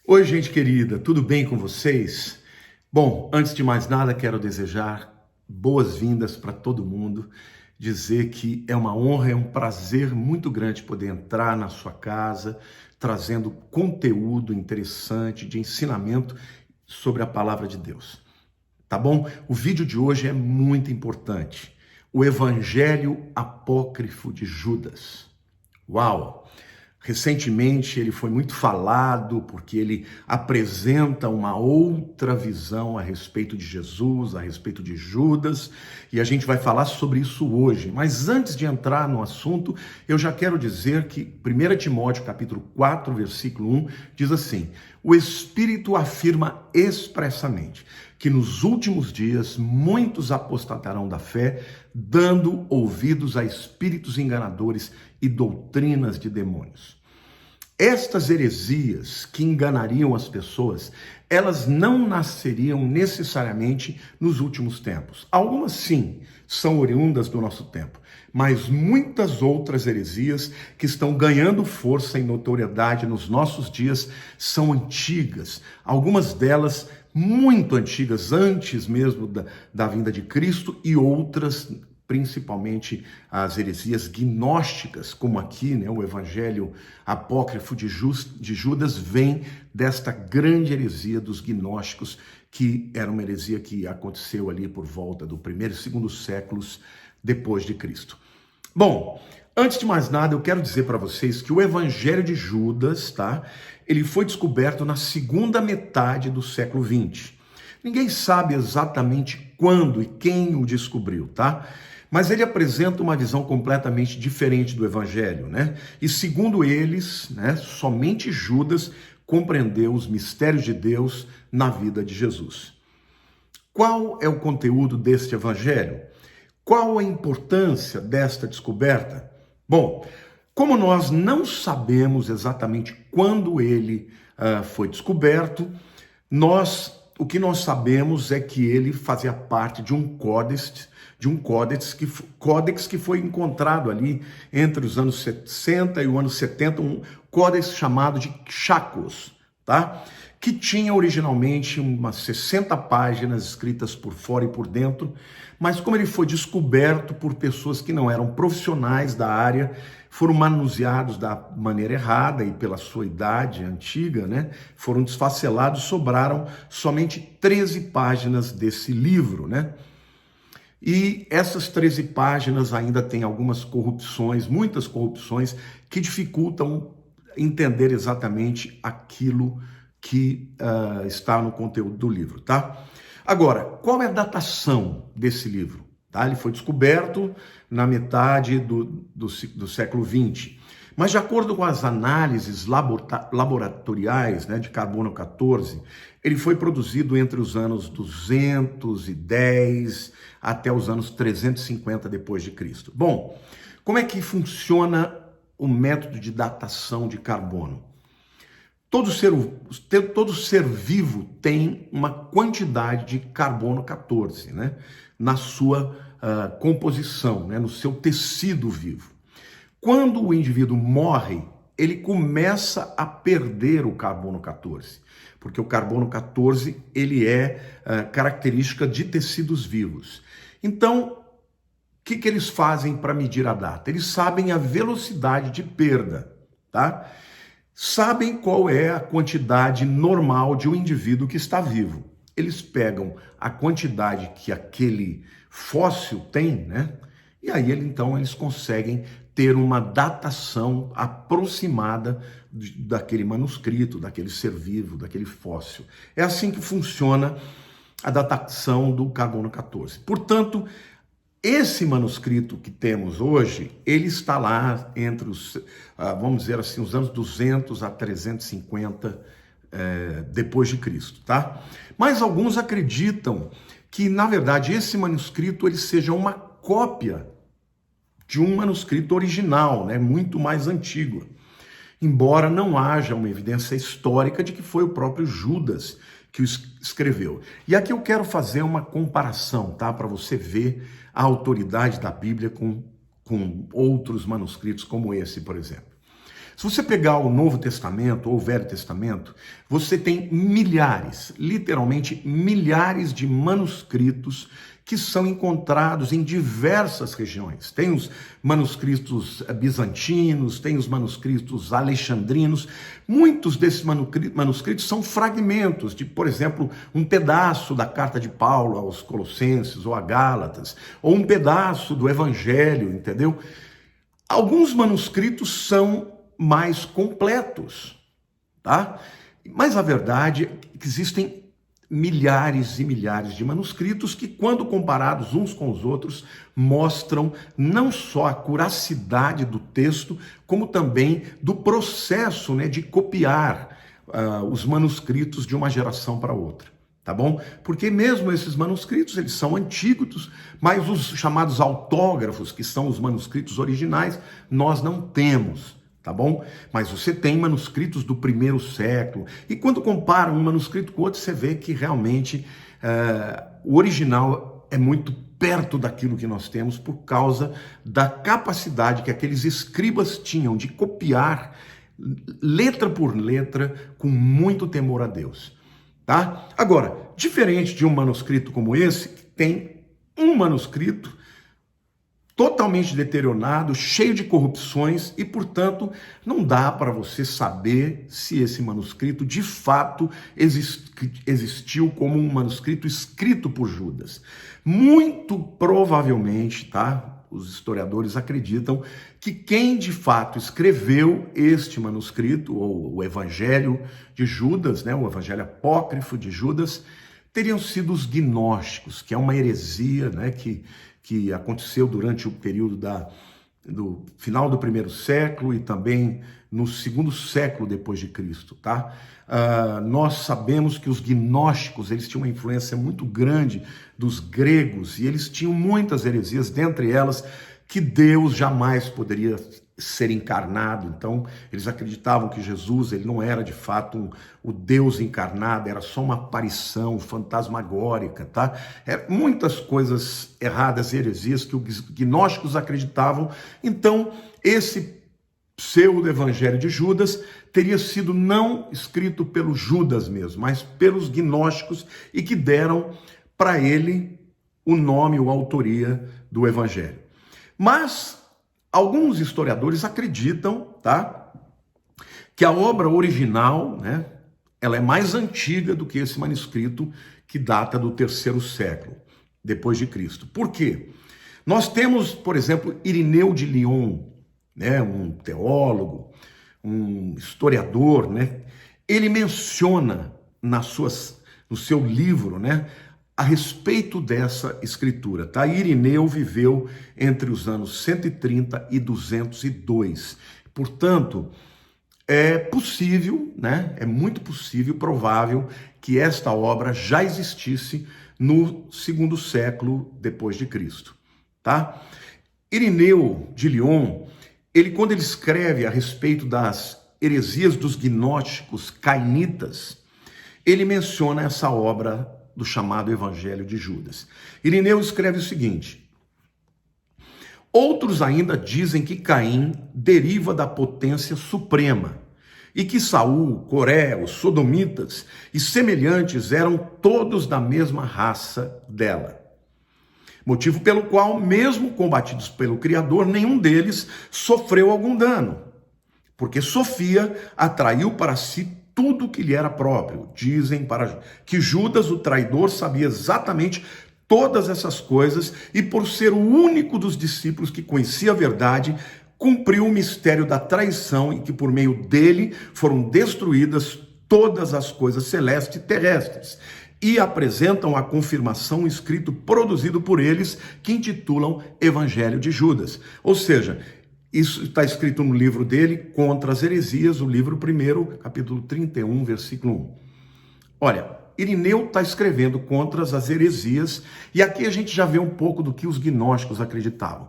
Oi, gente querida, tudo bem com vocês? Bom, antes de mais nada, quero desejar boas-vindas para todo mundo, dizer que é uma honra, é um prazer muito grande poder entrar na sua casa, trazendo conteúdo interessante de ensinamento sobre a palavra de Deus. Tá bom? O vídeo de hoje é muito importante. O Evangelho Apócrifo de Judas. Uau! Recentemente ele foi muito falado porque ele apresenta uma outra visão a respeito de Jesus, a respeito de Judas, e a gente vai falar sobre isso hoje. Mas antes de entrar no assunto, eu já quero dizer que 1 Timóteo capítulo 4, versículo 1 diz assim: o Espírito afirma expressamente que nos últimos dias muitos apostatarão da fé, dando ouvidos a espíritos enganadores e doutrinas de demônios. Estas heresias que enganariam as pessoas, elas não nasceriam necessariamente nos últimos tempos. Algumas sim, são oriundas do nosso tempo, mas muitas outras heresias que estão ganhando força e notoriedade nos nossos dias são antigas. Algumas delas muito antigas, antes mesmo da vinda de Cristo, e outras principalmente as heresias gnósticas, como aqui, o Evangelho Apócrifo de Judas vem desta grande heresia dos gnósticos, que era uma heresia que aconteceu ali por volta do primeiro e segundo séculos depois de Cristo. Bom, antes de mais nada, eu quero dizer para vocês que o Evangelho de Judas, ele foi descoberto na segunda metade do século XX. Ninguém sabe exatamente quando e quem o descobriu, Mas ele apresenta uma visão completamente diferente do Evangelho, E segundo eles, somente Judas compreendeu os mistérios de Deus na vida de Jesus. Qual é o conteúdo deste Evangelho? Qual a importância desta descoberta? Bom, como nós não sabemos exatamente quando ele foi descoberto, o que nós sabemos é que ele fazia parte de um códex que foi encontrado ali entre os anos 60 e o ano 70, um códex chamado de Chacos, que tinha originalmente umas 60 páginas escritas por fora e por dentro, mas como ele foi descoberto por pessoas que não eram profissionais da área, foram manuseados da maneira errada e pela sua idade antiga, foram desfacelados, sobraram somente 13 páginas desse livro, E essas 13 páginas ainda têm algumas corrupções, muitas corrupções, que dificultam entender exatamente aquilo que está no conteúdo do livro, Agora, qual é a datação desse livro? Ele foi descoberto na metade do século XX, mas de acordo com as análises laboratoriais de carbono 14, ele foi produzido entre os anos 210 até os anos 350 depois de Cristo. Bom, como é que funciona o método de datação de carbono? Todo ser vivo tem uma quantidade de carbono 14, na sua composição, no seu tecido vivo. Quando o indivíduo morre, ele começa a perder o carbono 14, porque o carbono 14 ele é característica de tecidos vivos. Então, o que eles fazem para medir a data? Eles sabem a velocidade de perda, Sabem qual é a quantidade normal de um indivíduo que está vivo. Eles pegam a quantidade que aquele fóssil tem, E aí então eles conseguem ter uma datação aproximada daquele manuscrito, daquele ser vivo, daquele fóssil. É assim que funciona a datação do carbono 14. Portanto, esse manuscrito que temos hoje, ele está lá entre os, vamos dizer assim, os anos 200 a 350 depois de Cristo, Mas alguns acreditam que, na verdade, esse manuscrito ele seja uma cópia de um manuscrito original, muito mais antigo. Embora não haja uma evidência histórica de que foi o próprio Judas que o escreveu. E aqui eu quero fazer uma comparação, para você ver a autoridade da Bíblia com outros manuscritos como esse, por exemplo. Se você pegar o Novo Testamento ou o Velho Testamento, você tem milhares, literalmente milhares de manuscritos que são encontrados em diversas regiões. Tem os manuscritos bizantinos, tem os manuscritos alexandrinos. Muitos desses manuscritos são fragmentos de, por exemplo, um pedaço da carta de Paulo aos Colossenses ou a Gálatas, ou um pedaço do Evangelho, entendeu? Alguns manuscritos são mais completos, tá? Mas a verdade é que existem milhares e milhares de manuscritos que, quando comparados uns com os outros, mostram não só a curacidade do texto, como também do processo, né, de copiar os manuscritos de uma geração para outra. Tá bom? Porque mesmo esses manuscritos, eles são antigos, mas os chamados autógrafos, que são os manuscritos originais, nós não temos. Tá bom? Mas você tem manuscritos do primeiro século, e quando compara um manuscrito com o outro, você vê que realmente o original é muito perto daquilo que nós temos, por causa da capacidade que aqueles escribas tinham de copiar letra por letra com muito temor a Deus. Tá? Agora, diferente de um manuscrito como esse, que tem um manuscrito totalmente deteriorado, cheio de corrupções, e, portanto, não dá para você saber se esse manuscrito de fato existiu como um manuscrito escrito por Judas. Muito provavelmente, tá? Os historiadores acreditam que quem de fato escreveu este manuscrito, ou o Evangelho de Judas, né? O Evangelho apócrifo de Judas, teriam sido os gnósticos, que é uma heresia, né? Que aconteceu durante o período do final do primeiro século e também no segundo século depois de Cristo, tá? Nós sabemos que os gnósticos, eles tinham uma influência muito grande dos gregos, e eles tinham muitas heresias, dentre elas que Deus jamais poderia ser encarnado. Então, eles acreditavam que Jesus, ele não era de fato o Deus encarnado, era só uma aparição fantasmagórica, tá? Muitas coisas erradas e heresias que os gnósticos acreditavam. Então, esse pseudo-evangelho de Judas teria sido não escrito pelo Judas mesmo, mas pelos gnósticos, e que deram para ele o nome ou a autoria do evangelho. Mas alguns historiadores acreditam, tá, que a obra original, né, ela é mais antiga do que esse manuscrito, que data do terceiro século depois de Cristo. Por quê? Nós temos, por exemplo, Irineu de Lyon, né, um teólogo, um historiador, né, ele menciona no seu livro, né, a respeito dessa escritura, tá? Irineu viveu entre os anos 130 e 202. Portanto, é possível, né? É muito possível, provável, que esta obra já existisse no segundo século depois de Cristo, tá? Irineu de Lyon, quando ele escreve a respeito das heresias dos gnósticos cainitas, ele menciona essa obra do chamado Evangelho de Judas. Irineu escreve o seguinte: outros ainda dizem que Caim deriva da potência suprema, e que Saul, Coré, os sodomitas e semelhantes eram todos da mesma raça dela. Motivo pelo qual, mesmo combatidos pelo Criador, nenhum deles sofreu algum dano, porque Sofia atraiu para si tudo que lhe era próprio. Dizem que Judas, o traidor, sabia exatamente todas essas coisas, e por ser o único dos discípulos que conhecia a verdade, cumpriu o mistério da traição, e que por meio dele foram destruídas todas as coisas celestes e terrestres, e apresentam a confirmação escrito produzido por eles, que intitulam Evangelho de Judas. Ou seja, isso está escrito no livro dele, Contra as Heresias, o livro 1, capítulo 31, versículo 1. Olha, Irineu está escrevendo contra as heresias, e aqui a gente já vê um pouco do que os gnósticos acreditavam.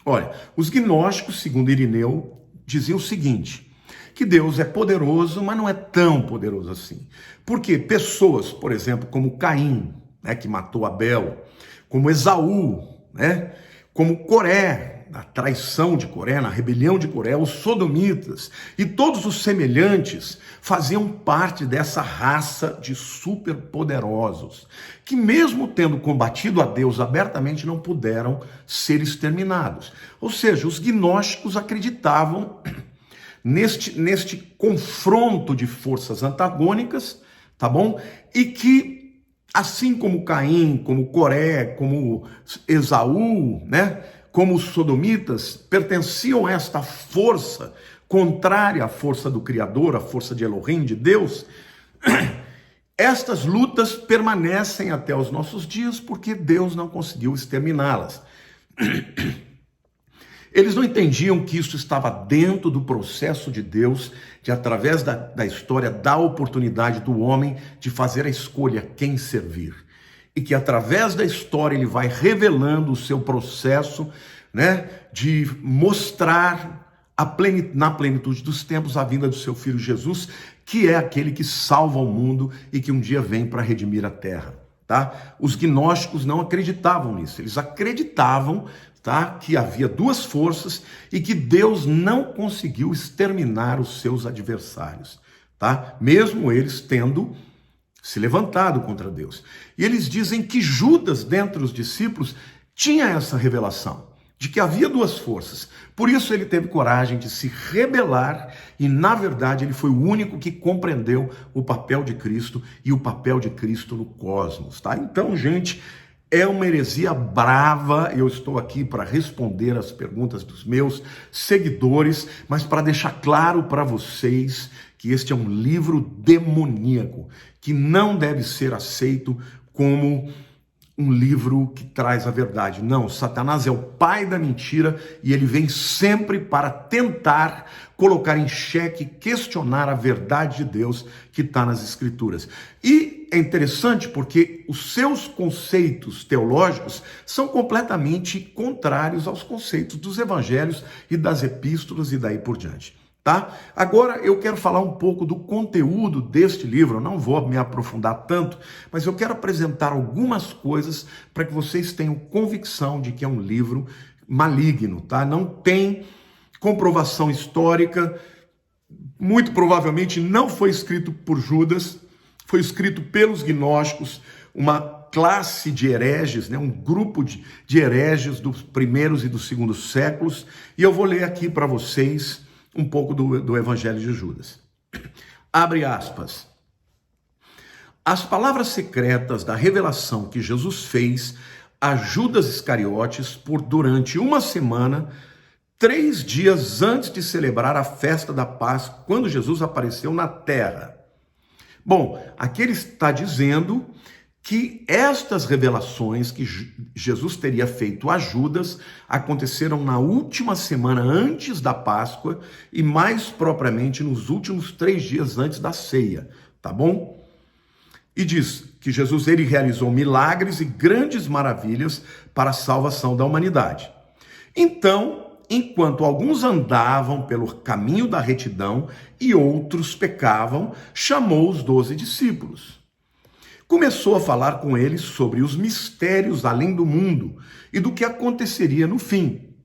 Olha, os gnósticos, segundo Irineu, diziam o seguinte: que Deus é poderoso, mas não é tão poderoso assim. Porque pessoas, por exemplo, como Caim, né, que matou Abel, como Esaú, né, como Coré, na traição de Coré, na rebelião de Coré, os sodomitas e todos os semelhantes faziam parte dessa raça de superpoderosos, que mesmo tendo combatido a Deus abertamente, não puderam ser exterminados. Ou seja, os gnósticos acreditavam neste confronto de forças antagônicas, tá bom? E que, assim como Caim, como Coré, como Esaú, né? Como os sodomitas, pertenciam a esta força contrária à força do Criador, à força de Elohim, de Deus. Estas lutas permanecem até os nossos dias porque Deus não conseguiu exterminá-las. Eles não entendiam que isso estava dentro do processo de Deus, de através da história, dar a oportunidade do homem de fazer a escolha quem servir. E que através da história ele vai revelando o seu processo, né, de mostrar na plenitude dos tempos a vinda do seu Filho Jesus, que é aquele que salva o mundo e que um dia vem para redimir a terra. Tá? Os gnósticos não acreditavam nisso, eles acreditavam, tá, que havia duas forças e que Deus não conseguiu exterminar os seus adversários, tá? Mesmo eles tendo se levantado contra Deus. E eles dizem que Judas, dentre os discípulos, tinha essa revelação de que havia duas forças. Por isso ele teve coragem de se rebelar e, na verdade, ele foi o único que compreendeu o papel de Cristo e o papel de Cristo no cosmos, tá? Então, gente, é uma heresia brava. Eu estou aqui para responder as perguntas dos meus seguidores, mas para deixar claro para vocês que este é um livro demoníaco, que não deve ser aceito como um livro que traz a verdade. Não, Satanás é o pai da mentira e ele vem sempre para tentar colocar em xeque, questionar a verdade de Deus que está nas Escrituras. E é interessante porque os seus conceitos teológicos são completamente contrários aos conceitos dos evangelhos e das epístolas e daí por diante. Tá? Agora eu quero falar um pouco do conteúdo deste livro. Eu não vou me aprofundar tanto, mas eu quero apresentar algumas coisas para que vocês tenham convicção de que é um livro maligno, tá? Não tem comprovação histórica, muito provavelmente não foi escrito por Judas, foi escrito pelos gnósticos, uma classe de hereges, né? Um grupo de hereges dos primeiros e dos segundos séculos, e eu vou ler aqui para vocês um pouco do Evangelho de Judas. Abre aspas. As palavras secretas da revelação que Jesus fez a Judas Iscariotes durante uma semana, 3 dias antes de celebrar a festa da Páscoa, quando Jesus apareceu na terra. Bom, aqui ele está dizendo que estas revelações que Jesus teria feito a Judas aconteceram na última semana antes da Páscoa e mais propriamente nos últimos 3 dias antes da ceia, tá bom? E diz que Jesus ele realizou milagres e grandes maravilhas para a salvação da humanidade. Então, enquanto alguns andavam pelo caminho da retidão e outros pecavam, chamou os 12 discípulos. Começou a falar com eles sobre os mistérios além do mundo e do que aconteceria no fim.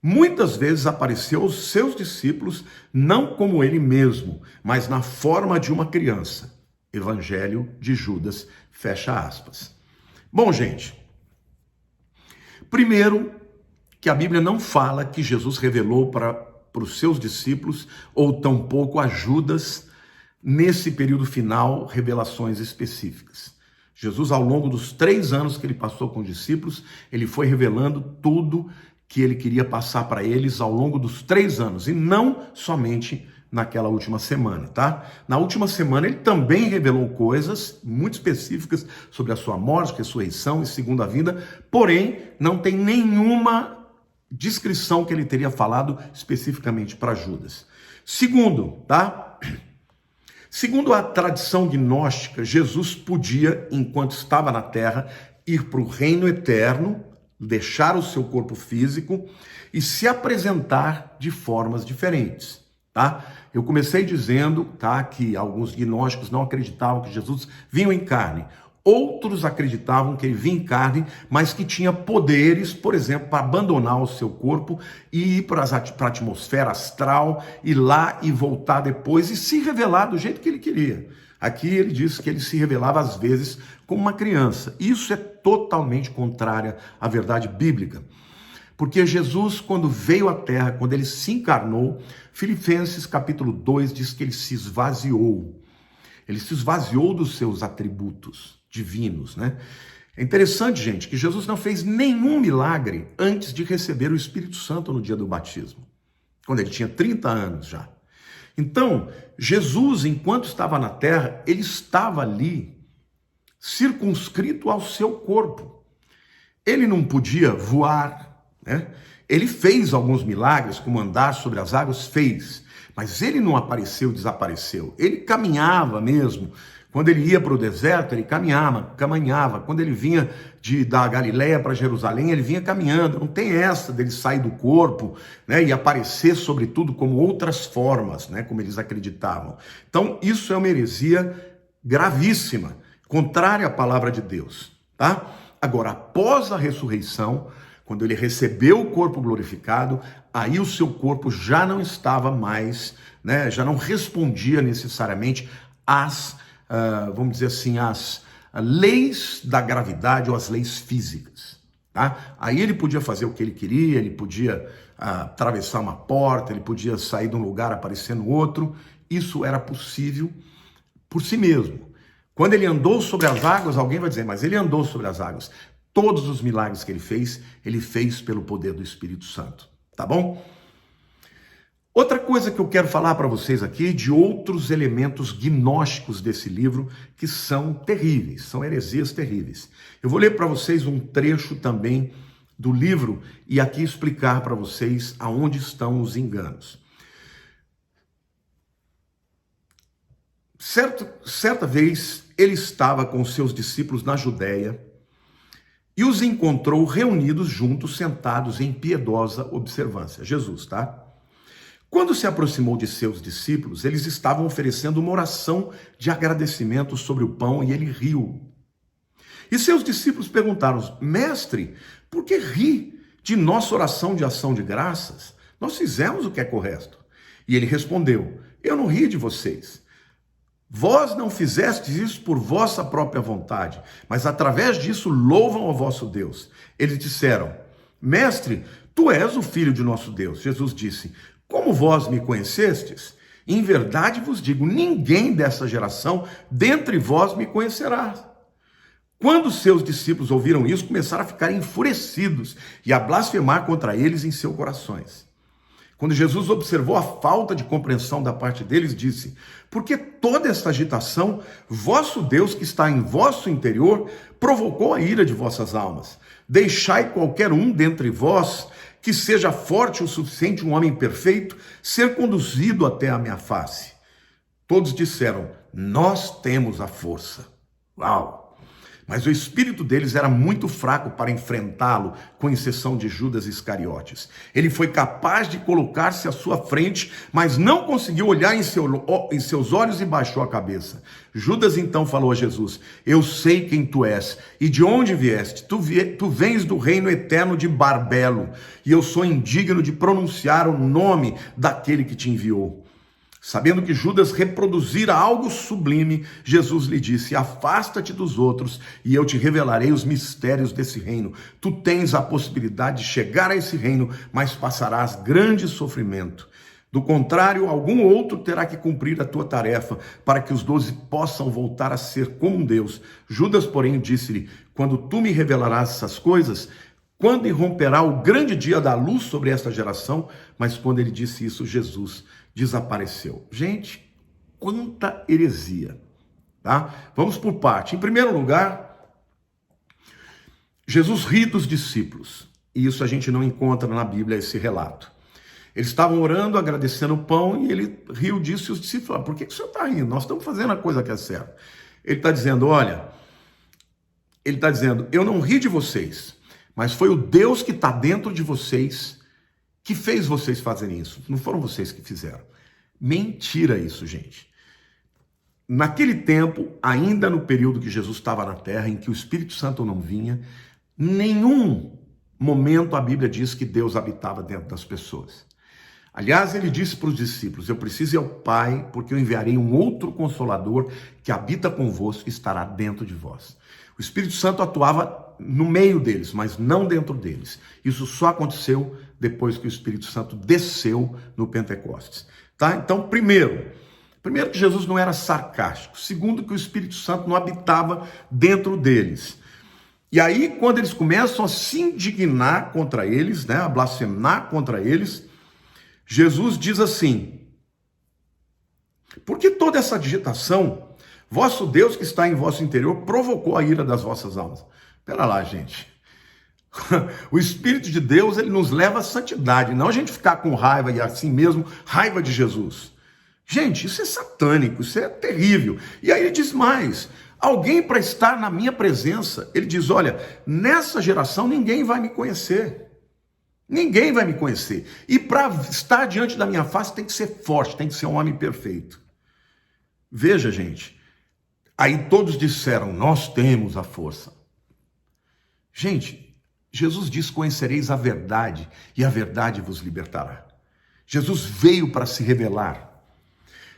Muitas vezes apareceu aos seus discípulos, não como ele mesmo, mas na forma de uma criança. Evangelho de Judas, fecha aspas. Bom, gente, primeiro que a Bíblia não fala que Jesus revelou para os seus discípulos, ou tampouco a Judas, nesse período final, revelações específicas. Jesus, ao longo dos 3 anos que ele passou com os discípulos, ele foi revelando tudo que ele queria passar para eles ao longo dos 3 anos, e não somente naquela última semana, tá? Na última semana ele também revelou coisas muito específicas sobre a sua morte, ressurreição e segunda vinda, porém não tem nenhuma descrição que ele teria falado especificamente para Judas. Segundo, tá? Segundo a tradição gnóstica, Jesus podia, enquanto estava na terra, ir para o reino eterno, deixar o seu corpo físico e se apresentar de formas diferentes, tá? Eu comecei dizendo, tá, que alguns gnósticos não acreditavam que Jesus vinha em carne. Outros acreditavam que ele vinha em carne, mas que tinha poderes, por exemplo, para abandonar o seu corpo e ir para a atmosfera astral, ir lá e voltar depois e se revelar do jeito que ele queria. Aqui ele diz que ele se revelava às vezes como uma criança. Isso é totalmente contrário à verdade bíblica. Porque Jesus, quando veio à Terra, quando ele se encarnou, Filipenses capítulo 2 diz que ele se esvaziou. Ele se esvaziou dos seus atributos divinos, né? É interessante, gente, que Jesus não fez nenhum milagre antes de receber o Espírito Santo no dia do batismo, quando ele tinha 30 anos já. Então, Jesus, enquanto estava na terra, ele estava ali, circunscrito ao seu corpo. Ele não podia voar, né? Ele fez alguns milagres, como andar sobre as águas, fez. Mas ele não apareceu, desapareceu. Ele caminhava mesmo. Quando ele ia para o deserto, ele caminhava. Quando ele vinha da Galileia para Jerusalém, ele vinha caminhando. Não tem essa dele sair do corpo, né, e aparecer, sobretudo, como outras formas, né, como eles acreditavam. Então, isso é uma heresia gravíssima, contrária à palavra de Deus, tá? Agora, após a ressurreição, quando ele recebeu o corpo glorificado, aí o seu corpo já não estava mais, né, já não respondia necessariamente às, vamos dizer assim, às leis da gravidade ou às leis físicas. Tá? Aí ele podia fazer o que ele queria, ele podia atravessar uma porta, ele podia sair de um lugar, aparecer no outro. Isso era possível por si mesmo. Quando ele andou sobre as águas, alguém vai dizer, mas ele andou sobre as águas. Todos os milagres que ele fez pelo poder do Espírito Santo, tá bom? Outra coisa que eu quero falar para vocês aqui, de outros elementos gnósticos desse livro, que são terríveis, são heresias terríveis. Eu vou ler para vocês um trecho também do livro e aqui explicar para vocês aonde estão os enganos. Certa vez, ele estava com seus discípulos na Judéia, e os encontrou reunidos juntos, sentados em piedosa observância. Jesus, tá? Quando se aproximou de seus discípulos, eles estavam oferecendo uma oração de agradecimento sobre o pão e ele riu. E seus discípulos perguntaram, mestre, por que ri de nossa oração de ação de graças? Nós fizemos o que é correto. E ele respondeu, eu não ri de vocês. Vós não fizestes isso por vossa própria vontade, mas através disso louvam ao vosso Deus. Eles disseram, mestre, tu és o filho de nosso Deus. Jesus disse, como vós me conhecestes? Em verdade vos digo, ninguém dessa geração dentre vós me conhecerá. Quando seus discípulos ouviram isso, começaram a ficar enfurecidos e a blasfemar contra eles em seus corações. Quando Jesus observou a falta de compreensão da parte deles, disse, porque toda esta agitação, vosso Deus que está em vosso interior, provocou a ira de vossas almas. Deixai qualquer um dentre vós, que seja forte o suficiente, um homem perfeito, ser conduzido até a minha face. Todos disseram, nós temos a força. Uau! Mas o espírito deles era muito fraco para enfrentá-lo, com exceção de Judas Iscariotes. Ele foi capaz de colocar-se à sua frente, mas não conseguiu olhar em seus olhos e baixou a cabeça. Judas então falou a Jesus, eu sei quem tu és e de onde vieste. Tu vens do reino eterno de Barbelo e eu sou indigno de pronunciar o nome daquele que te enviou. Sabendo que Judas reproduzira algo sublime, Jesus lhe disse, afasta-te dos outros e eu te revelarei os mistérios desse reino. Tu tens a possibilidade de chegar a esse reino, mas passarás grande sofrimento. Do contrário, algum outro terá que cumprir a tua tarefa, para que os 12 possam voltar a ser como um Deus. Judas, porém, disse-lhe, quando tu me revelarás essas coisas, quando irromperá o grande dia da luz sobre esta geração? Mas quando ele disse isso, Jesus desapareceu. Gente, quanta heresia, tá? Vamos por parte. Em primeiro lugar, Jesus ri dos discípulos. E isso a gente não encontra na Bíblia, esse relato. Eles estavam orando, agradecendo o pão, e ele riu disso e os discípulos falaram, por que o senhor está rindo? Nós estamos fazendo a coisa que é certa. Ele está dizendo, olha, eu não ri de vocês, mas foi o Deus que está dentro de vocês que fez vocês fazerem isso. Não foram vocês que fizeram. Mentira isso, gente. naquele tempo, ainda no período que Jesus estava na terra, em que o Espírito Santo não vinha, nenhum momento a Bíblia diz que Deus habitava dentro das pessoas. Aliás, ele disse para os discípulos: eu preciso ir ao Pai, porque eu enviarei um outro Consolador que habita convosco e estará dentro de vós. O Espírito Santo atuava no meio deles, mas não dentro deles. Isso só aconteceu depois que o Espírito Santo desceu no Pentecostes. Tá? Então, primeiro que Jesus não era sarcástico. Segundo, que o Espírito Santo não habitava dentro deles. E aí, quando eles começam a se indignar contra eles, né, a blasfemar contra eles, Jesus diz assim: por que toda essa agitação? Vosso Deus que está em vosso interior provocou a ira das vossas almas. Pera lá, gente. O Espírito de Deus, ele nos leva à santidade, não a gente ficar com raiva e assim mesmo, raiva de Jesus. Gente, isso é satânico, isso é terrível. E aí ele diz mais: alguém para estar na minha presença, ele diz, olha, nessa geração ninguém vai me conhecer. Ninguém vai me conhecer. E para estar diante da minha face tem que ser forte, tem que ser um homem perfeito. Veja, gente, aí todos disseram, nós temos a força. Gente, Jesus diz, conhecereis a verdade e a verdade vos libertará. Jesus veio para se revelar.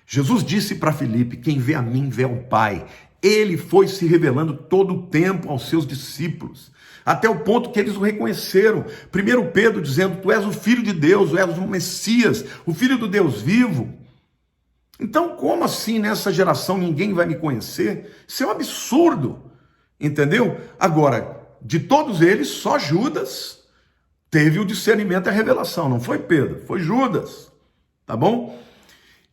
Jesus disse para Filipe, quem vê a mim vê ao Pai. Ele foi se revelando todo o tempo aos seus discípulos, até o ponto que eles o reconheceram. 1 Pedro dizendo, tu és o Filho de Deus, tu és o Messias, o Filho do Deus vivo. Então, como assim nessa geração ninguém vai me conhecer? Isso é um absurdo, entendeu? Agora, de todos eles, só Judas teve o discernimento e a revelação, não foi Pedro, foi Judas, tá bom?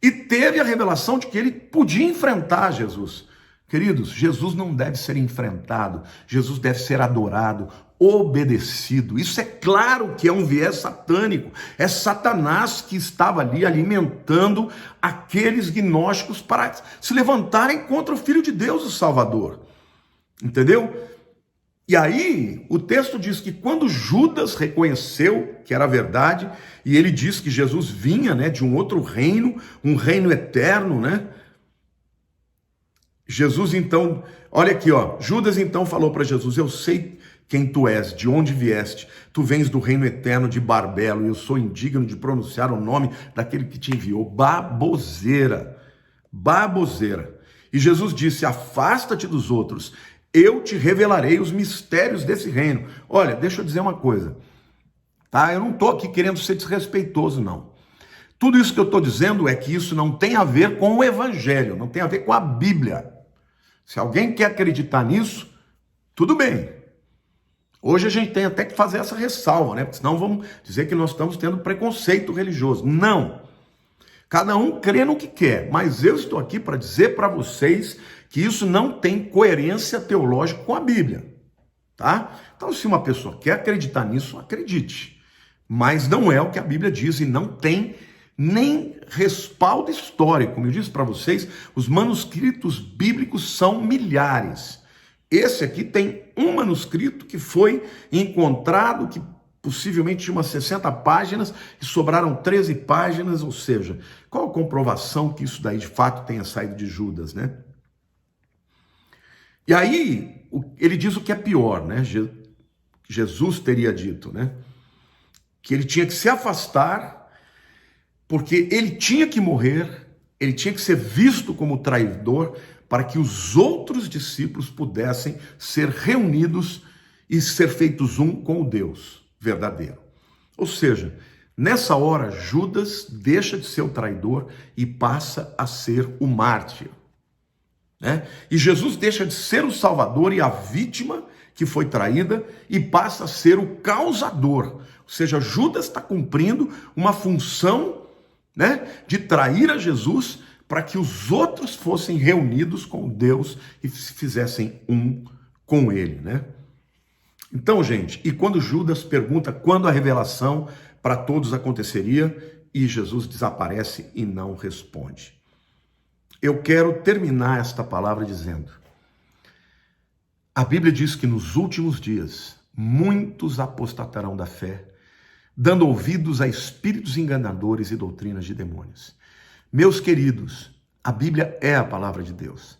E teve a revelação de que ele podia enfrentar Jesus. Queridos, Jesus não deve ser enfrentado, Jesus deve ser adorado, obedecido. Isso é claro que é um viés satânico, é Satanás que estava ali alimentando aqueles gnósticos para se levantarem contra o Filho de Deus, o Salvador. Entendeu? E aí, o texto diz que quando Judas reconheceu que era verdade, e ele diz que Jesus vinha, né, de um outro reino, um reino eterno, né? Jesus então, olha aqui, ó, Judas então falou para Jesus, eu sei quem tu és, de onde vieste, tu vens do reino eterno de Barbelo, e eu sou indigno de pronunciar o nome daquele que te enviou. Baboseira, baboseira. E Jesus disse, afasta-te dos outros, eu te revelarei os mistérios desse reino. Olha, deixa eu dizer uma coisa, tá? Eu não estou aqui querendo ser desrespeitoso, não. Tudo isso que eu estou dizendo é que isso não tem a ver com o Evangelho, não tem a ver com a Bíblia. Se alguém quer acreditar nisso, tudo bem. Hoje a gente tem até que fazer essa ressalva, né? Porque senão vamos dizer que nós estamos tendo preconceito religioso. Não. Cada um crê no que quer, mas eu estou aqui para dizer para vocês que isso não tem coerência teológica com a Bíblia, tá? Então, se uma pessoa quer acreditar nisso, acredite. Mas não é o que a Bíblia diz e não tem nem respaldo histórico. Como eu disse para vocês, os manuscritos bíblicos são milhares. Esse aqui tem um manuscrito que foi encontrado, que possivelmente tinha umas 60 páginas, e sobraram 13 páginas, ou seja, qual a comprovação que isso daí de fato tenha saído de Judas, né? E aí, ele diz o que é pior, né? Jesus teria dito, né? Que ele tinha que se afastar, porque ele tinha que morrer, ele tinha que ser visto como traidor, para que os outros discípulos pudessem ser reunidos e ser feitos um com o Deus verdadeiro. Ou seja, nessa hora, Judas deixa de ser o traidor e passa a ser o mártir, né? E Jesus deixa de ser o salvador e a vítima que foi traída e passa a ser o causador. Ou seja, Judas está cumprindo uma função, né, de trair a Jesus para que os outros fossem reunidos com Deus e se fizessem um com ele, né? Então, gente, e quando Judas pergunta quando a revelação para todos aconteceria, e Jesus desaparece e não responde. Eu quero terminar esta palavra dizendo, a Bíblia diz que nos últimos dias, muitos apostatarão da fé, dando ouvidos a espíritos enganadores e doutrinas de demônios. Meus queridos, A Bíblia é a palavra de Deus.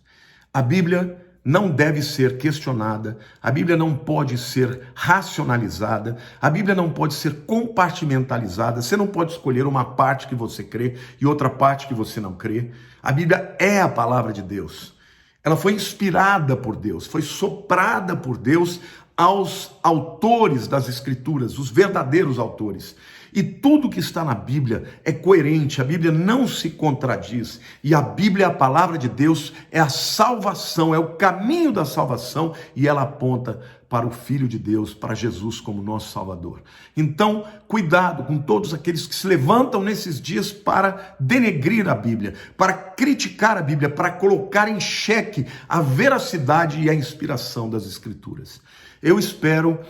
A Bíblia não deve ser questionada, a Bíblia não pode ser racionalizada, a Bíblia não pode ser compartimentalizada, você não pode escolher uma parte que você crê e outra parte que você não crê. A Bíblia é a palavra de Deus. Ela foi inspirada por Deus, foi soprada por Deus aos autores das Escrituras, os verdadeiros autores. E tudo que está na Bíblia é coerente, a Bíblia não se contradiz. E a Bíblia, a palavra de Deus, é a salvação, é o caminho da salvação e ela aponta para o Filho de Deus, para Jesus como nosso Salvador. Então, cuidado com todos aqueles que se levantam nesses dias para denegrir a Bíblia, para criticar a Bíblia, para colocar em xeque a veracidade e a inspiração das Escrituras. Eu espero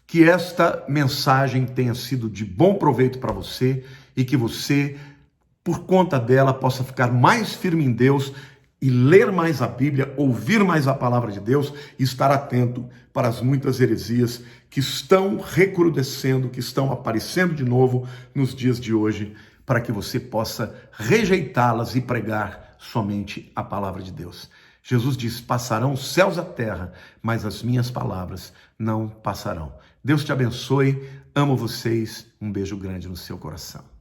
que esta mensagem tenha sido de bom proveito para você e que você, por conta dela, possa ficar mais firme em Deus e ler mais a Bíblia, ouvir mais a palavra de Deus e estar atento para as muitas heresias que estão recrudescendo, que estão aparecendo de novo nos dias de hoje, para que você possa rejeitá-las e pregar somente a palavra de Deus. Jesus disse: passarão os céus e a terra, mas as minhas palavras não passarão. Deus te abençoe, amo vocês, um beijo grande no seu coração.